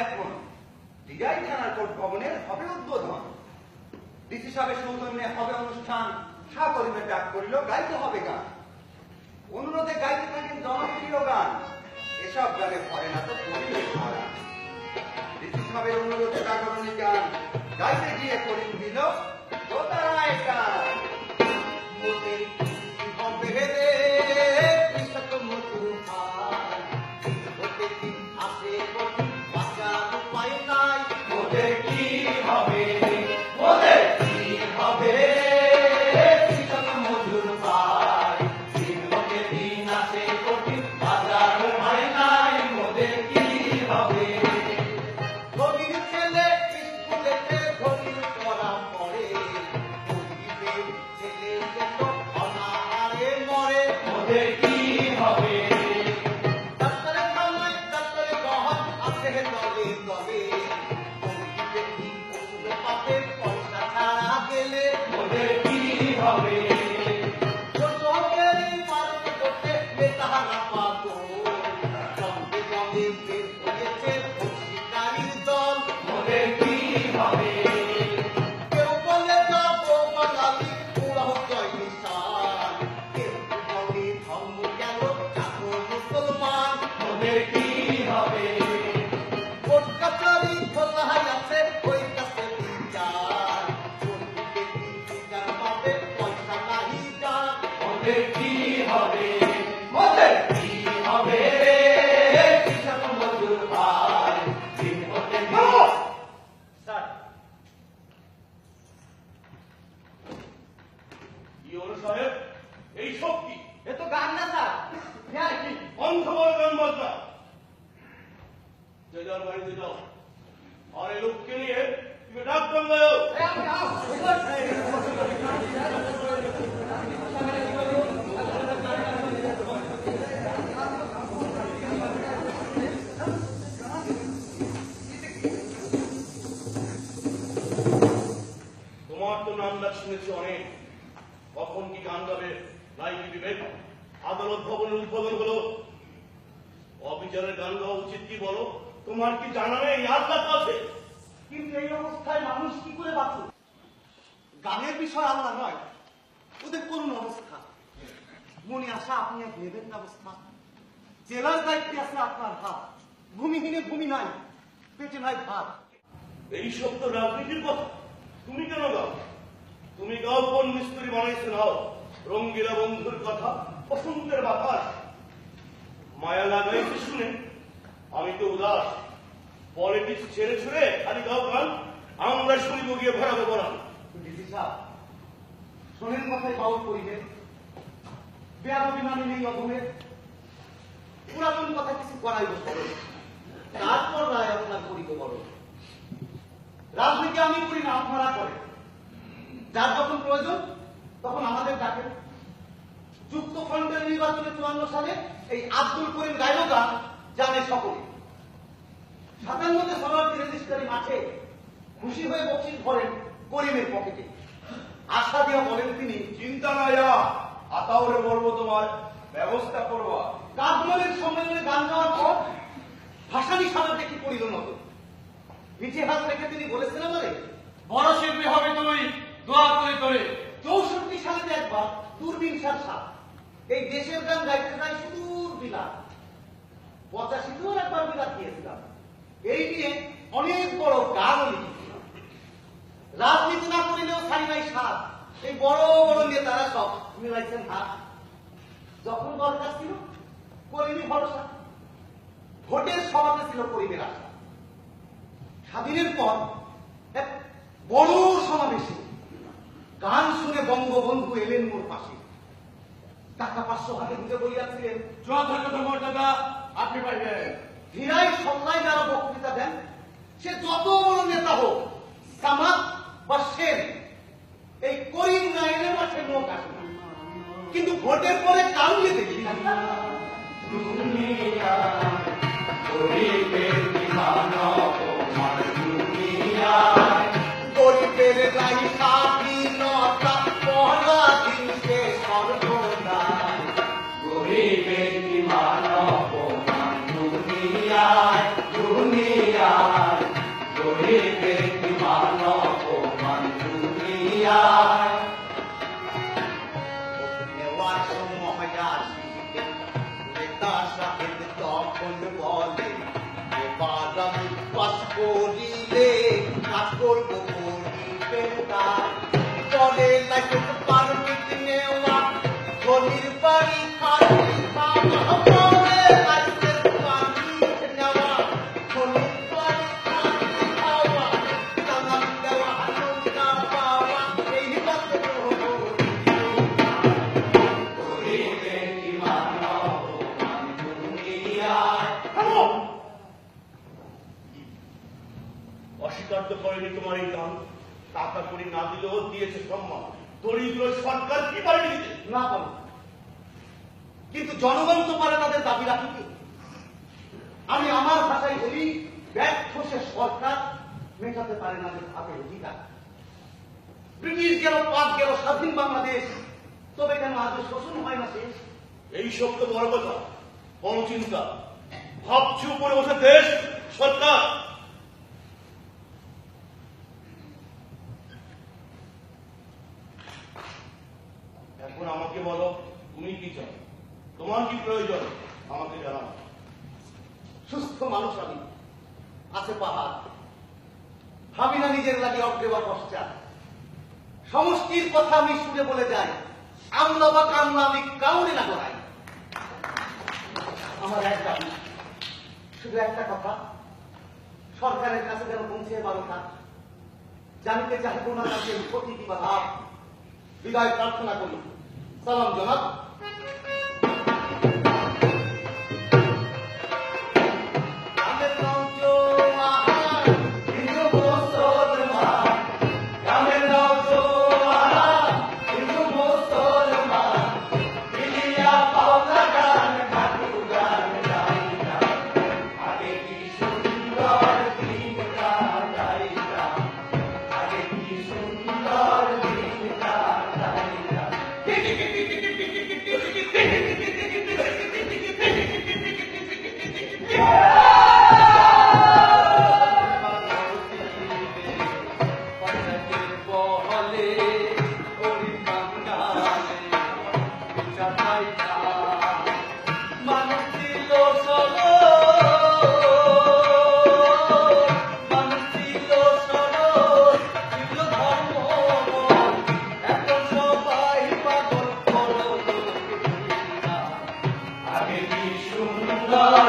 এখন ডিআই থানার কোর্ট ভবনের হবে উদ্বোধন। ডিসি সাহেবের সৌজন্যে হবে অনুষ্ঠান। করিমে ডাক করিল, গাইতে হবে গান। অনুরোধে গাইতে থাকেন জনপ্রিয় গান। এসব গানে ভরে না তো করিমের ভরা। ডিসি সাহেবের অনুরোধে জাগরণী গান গাইতে গিয়ে করিম দিল দোতারায় গান। মোদের কি হবে রে কৃষক মজুর ভাই, ওদের কি আসে কঠিন বাঁচার উপায় নাই। মোদের কি হবে, মোদের কি হবে কৃষক মজুর ভাই, ওদের দিন আসে কঠিন বাঁচার উপায় নাই। মোদের কি হবে। ধনীর ছেলে স্কুলেতে ধনীর পড়া পড়ে, গরিবের ছেলে যেন অনাহারে মরে। মোদের কি হবে। ডাক্তারে খানায় ডাক্তারে গহন আছে দলে দলে, গরিবের কি ওষুধ পাবে পয়সা ছাড়া গেলে। মোদের কি হবে। ছোটদের পালন করতে নেতারা পাগল, সঙ্গে সঙ্গে বের হয়েছে শিকারীর দল। মোদের কি হবে। কেউ বলে যাবো বাঙালি পুরাও জয় নিশান, কেউ বলে ধর্ম গেল যাবো মুসলমান। মোদের কি হবে। কোর্ট কাছারি খোলাই আছে ওই কাছে বিচার, চন্ডিকে কি বিচার পাবে পয়সা নাহি গান। মোদের কি হবে। মোদের কি হবে কৃষক মজুর ভাই, দিন হতে দিন। স্যার ইওর সাহেব, এই সব কি? এ তো গান না স্যার, হ্যাঁ কি বন্ধ করে গান বাজনা। যে যার বাড়িতে যাও, আর এই লোককে নিয়ে তুমি ডাক বাংলায়। তোমার তো নাম ডাক শুনেছি অনেক। কখন কি গান গাবে লাইকি দিবে। আদালত ভবনের উদ্বোধন হলো, অবিচারের গান গাওয়া উচিত কি বলো? তোমার কি জানা নেই আল্লাহ তো আছে? কিন্তু এই অবস্থায় মানুষ কি করে বাঁচে? গানের বিষয় আল্লাহ নয়, ওদের করুণ অবস্থা। মনে আসা আপনি এক নেবেন না অবস্থা। জেলার দায়িত্বে আছে আপনার হাত, ভূমিহীনে ভূমি নাই, পেটে নাই ভাত। এই সব তো রাজনীতির কথা। তুমি কেন গাও? তুমি গাও কোন মিস্ত্রি বানাইছে নাও, রঙ্গিলা বন্ধুর কথা, বসন্তের বাতাস। মায়া লাগাইছে শুনে আমি তো উদাস। পলিটিক্স ছেড়ে ছুড়ে খালি গাও গান, আমরা শুনিব গিয়ে ভরাবো বরান। ডিসি সাহেব, শোনেন কথায় বাউল করিবে, বেয়াদবি মানে নেই অধমে। পুরাতন কথা কিছু করাইব সরল, তারপর রায় আপনার করিব বড়। রাজনীতি আমি করি না, আপনারা করে। যার যখন প্রয়োজন তখন আমাদের ডাকেন। যুক্তফ্রন্টের নির্বাচনে 54 সালে এই আব্দুল করিম গাইল গান জানে সকলে। 57তে সমাজী রেজিস্ট্রারি মাঠে খুশি হয়ে বকশিস ভরেন করিমের পকেটে। আশা দিয়া বলেন তিনি, চিন্তা নাই আতাউরে বলবো তোমার ব্যবস্থা করবা। কাজমলের সম্মেলনে গান গাওয়ার পর ভাসানি সাজাতে কি পড়িল নত। পিঠে হাত রেখে তিনি বলেছেন আমারে, বড় শিল্পী হবে তুই, দোয়া করে করে। 64 সালে একবার দূরবীন সাত এই দেশের গান গাইতে যাই সুদূর বিলাত। 85তেও একবার বিলাত দিয়েছিলাম। এই নিয়ে অনেক বড় গান লিখেছিলাম। রাজনীতি না করিলেও ছাড়ি নাই সাত, এই বড় বড় নেতারা সব মিলাইছেন হাত। যখন দরকার ছিল করিনি ভরসা, ভোটের সভাতে ছিল করিমের আশা। স্বাধীনের পর এক বড় সমাবেশে গান শুনে বঙ্গবন্ধু এলেন মোর পাশে। টাকা 500 হাতে গুঁজে বলিয়াছিলেন, যথাযথ মর্যাদা আপনি পাইবেন। হীরাই সল্লাই যারা বক্তৃতা দেন, সে যত বড় নেতা হোক, সামাদ বা সেন, এই করিম নাইনের মাঠে লোক আসে না। কিন্তু ভোটের পরে কাউকে দেখি না। গরিবের নাই স্বাধীনতা, পরাধীনকে সর্বদাই। গরিবের কি মানব দুনিয়ায় করিবে কি মানব মান দুনিয়ায় নেওয়ার সময় আসিবে নেতা সাহেব তখন বলে এবার আমি পাস করিলে কাজ করব করিবে তাই চলে লাগে পারমিট নেওয়া গলির বাড়ি খালি বলে লাইসেন্স পারমিট নেওয়া গলির বাড়ি খালি খাওয়া চালান দেওয়া নৌকা পাওয়া এই কত করিবে কি মানব মান দুনিয়ায় অস্বীকার তো করেনি তোমার এই দান টাকা করি না দিলেও দিয়েছে সম্মান দরিদ্র সরকার কি পারে দিতে না পারে কিন্তু জনগণ তো পারে তাদের দাবি রাখিতে আমি আমার ভাষায় বলি ব্যর্থ সে সরকার মেটাতে পারে না তাদের অধিকার ব্রিটিশ গেল পাক গেল স্বাধীন বাংলাদেশ তবে কেন আজও শোষণ হয় না শেষ এই সব তো বড় কথা বড় চিন্তা ভাবছি উপরে বসে দেশ সরকার এখন আমাকে বলো তুমি কি চাও তোমার কি প্রয়োজন আমাকে জানাও সুস্থ মানুষ আমি আছে পাহাড় ভাবি না নিজের লাগে অগ্রে বা পশ্চাৎ সমষ্টির কথা আমি শুনে বলে যাই আমলা বা কামলা আমি কাউরে না করাই আমার এক দাবি শুধু একটা কথা সরকারের কাছে যেন পৌঁছে ভালো থাক জানিতে চাহিব না তাকে ক্ষতি কিংবা লাভ বিদায় প্রার্থনা করি সালাম জনাব সুন্দর